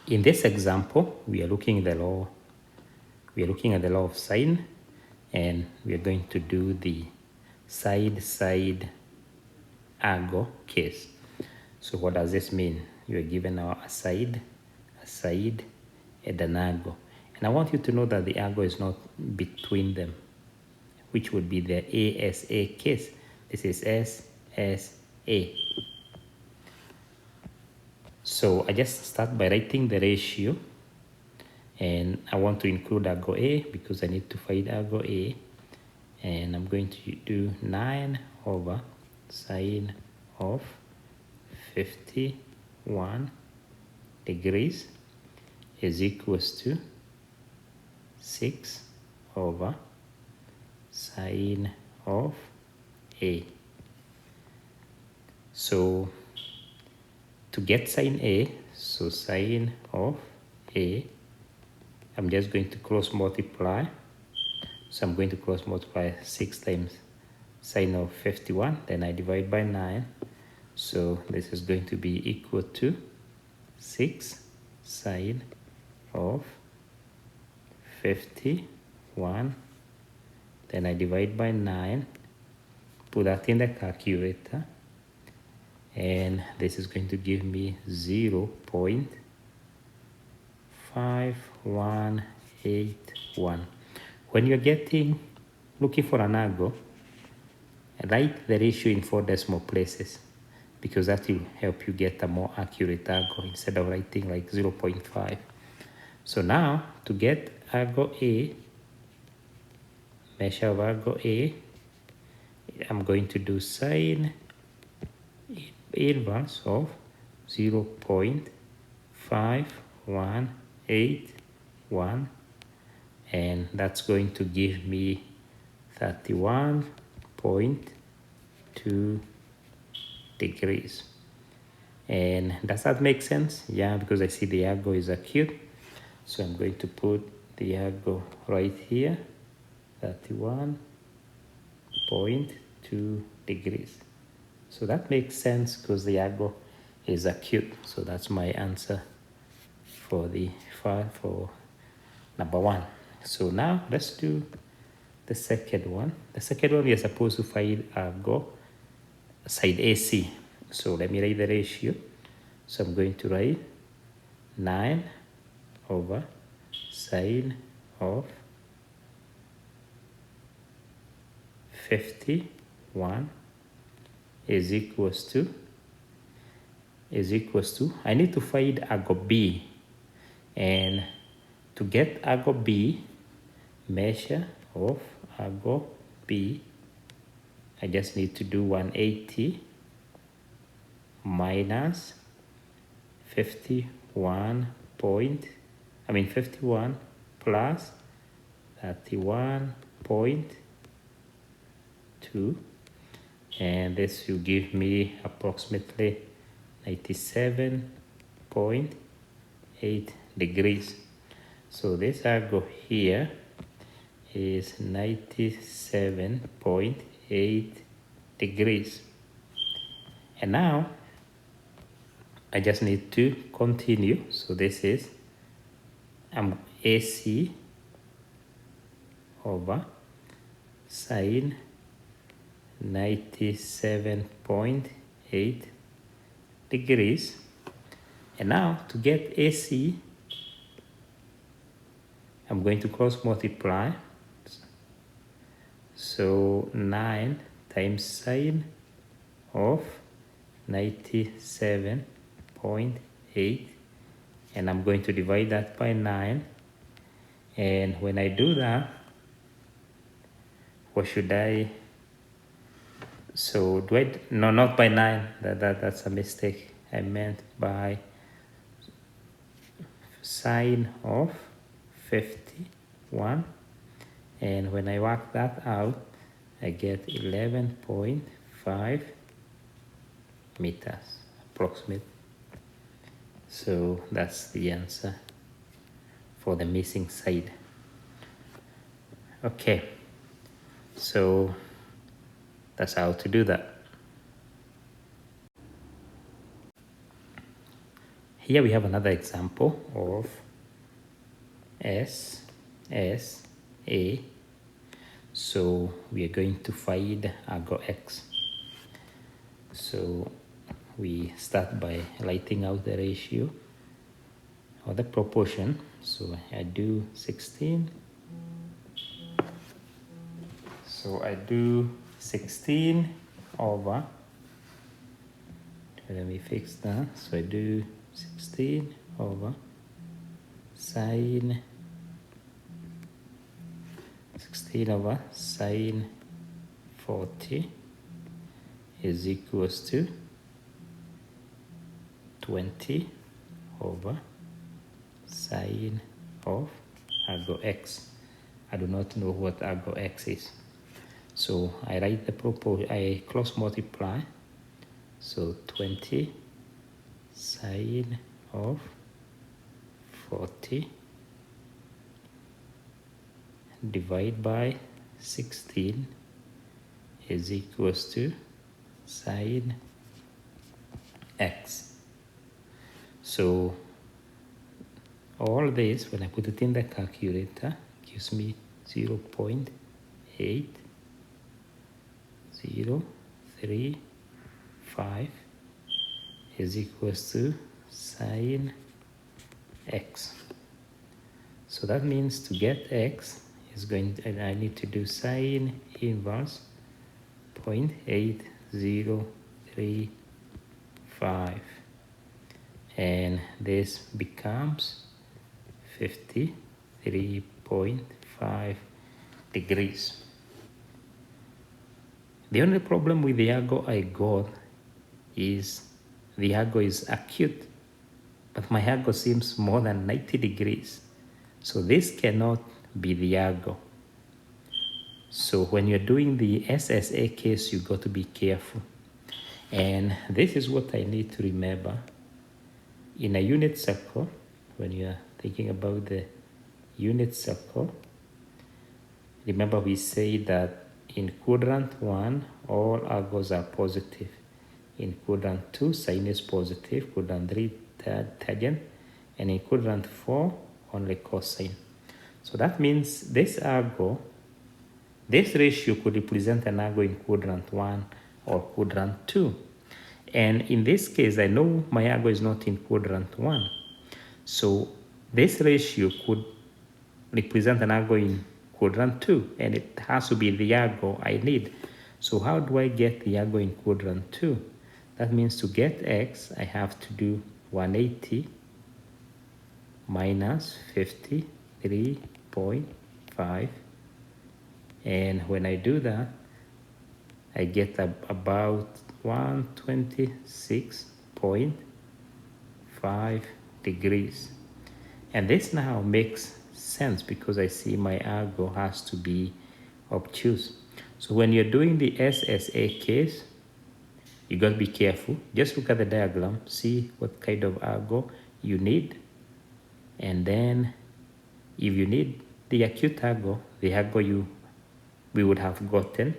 In this example, we are looking at the law. We are looking at the law of sine, and we are going to do the side angle case. So what does this mean? You are given a side, and an angle. And I want you to know that the angle is not between them, which would be the ASA case. This is SSA. So I just start by writing the ratio, and I want to include angle A because I need to find angle A, and I'm going to do 9 over sine of 51 degrees is equals to 6 over sine of A. So to get sine A, so sine of A, I'm just going to cross multiply. So I'm going to cross multiply 6 times sine of 51, then I divide by 9. So this is going to be equal to 6 sine of 51. Then I divide by 9, put that in the calculator, and this is going to give me 0.5181. When you're looking for an angle, write the ratio in 4 decimal places, because that will help you get a more accurate angle instead of writing like 0.5. So now to get angle A, measure of angle A, I'm going to do sine inverse of 0.5181, and that's going to give me 31.2 degrees. And does that make sense? Yeah, because I see the angle is acute. So I'm going to put the angle right here, 31.2 degrees. So that makes sense because the angle is acute. So that's my answer for number 1. So now let's do the second one. The second one, we are supposed to find angle side AC. So let me write the ratio. So I'm going to write 9 over sine of 51 is equals to, I need to find angle B, and to get angle B, measure of angle B, I just need to do 180 minus 51 plus 31.2, and this will give me approximately 97.8 degrees. So this angle here is 97.8 degrees. And now I just need to continue. So this is AC over sine 97.8 degrees. And now to get AC, I'm going to cross multiply. So 9 times sine of 97.8, and I'm going to divide that by 9. And when I do that, what should I? So do I? No, not by 9. That's a mistake. I meant by sine of 51. And when I work that out, I get 11.5 meters approximate. So that's the answer for the missing side. Okay, so that's how to do that. Here we have another example of SSA. So we are going to find argo x. So we start by writing out the ratio or the proportion. So I do 16. So I do 16 over, let me fix that. So I do 16 over sine 40 is equals to 20 over sine of argo x. I do not know what argo x is. So I write the proportion, I cross multiply. So 20 sine of 40 divide by 16 is equals to sine x. So all this, when I put it in the calculator, gives me 0.8035 is equals to sine x. So that means to get x is going to, I need to do sine inverse 0.8035, and this becomes 53.5 degrees. The only problem with the argo I got is the argo is acute, but my argo seems more than 90 degrees. So this cannot be the argo. So when you're doing the SSA case, you got to be careful. And this is what I need to remember. In a unit circle, when you're thinking about the unit circle, remember we say that in quadrant 1, all argos are positive. In quadrant 2, sine is positive. Quadrant 3, tangent. And in quadrant 4, only cosine. So that means this argo, this ratio could represent an argo in quadrant 1 or quadrant 2. And in this case, I know my argo is not in quadrant 1. So this ratio could represent an argo in quadrant 2, and it has to be the argo I need. So how do I get the argo in quadrant 2? That means to get x, I have to do 180 minus 53.5. And when I do that, I get about 126.5 degrees. And this now makes sense because I see my argo has to be obtuse. So when you're doing the SSA case, you got to be careful. Just look at the diagram, see what kind of argo you need. And then if you need the acute argo, the argo we would have gotten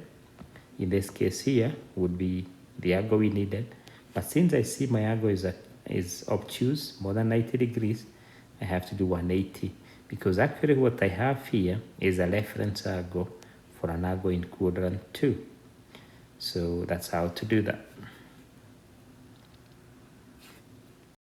in this case here would be the argo we needed. But since I see my argo is obtuse, more than 90 degrees, I have to do 180, because actually what I have here is a reference argo for an argo in quadrant 2. So that's how to do that.